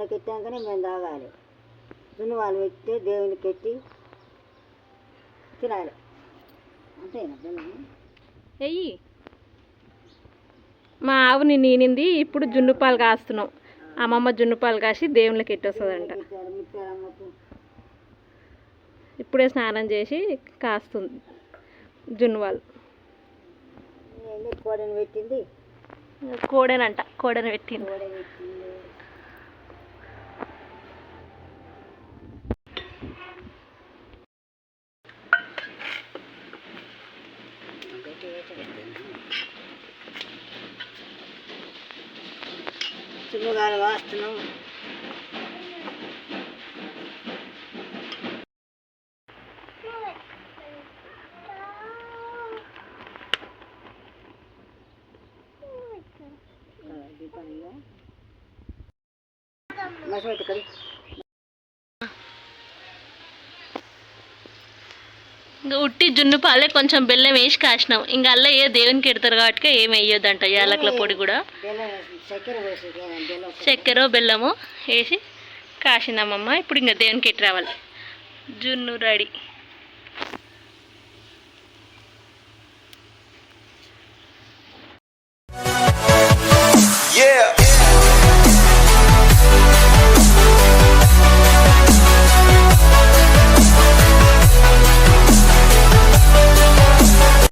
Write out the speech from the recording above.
దేవునికి ఎట్టాకనే మేము తాగాలి. జున్ను వాళ్ళు పెట్టి దేవునికి ఎట్టి తినాలి. అంతేనా జున్ను? వెయ్యి. మా ఆవుని నీనింది, ఇప్పుడు జున్ను పాలు కాస్తున్నాం. అమ్మమ్మ జున్ను పాలు కాసి దేవుళ్ళకి ఎట్టొస్తుందంట. ఇప్పుడే స్నానం చేసి కాస్తుంది జున్ను వాళ్ళు. కోడని పెట్టింది, కోడెనంట, కోడెని పెట్టింది. చున్నుగాలు వాస్తున్నాం. ఇంకా ఉట్టి జున్ను పాలే కొంచెం బెల్లం వేసి కాసినాం. ఇంకా అల్ల ఏ దేవునికి ఎడతారు కాబట్టి ఏమి వేయొద్దంట. యాలకుల పొడి కూడా చక్కెర బెల్లము వేసి కాసిందమ్మమ్మ. ఇప్పుడు ఇంకా దేవునికి ఎట్టి రావాలి. జున్ను రెడీ. Yeah.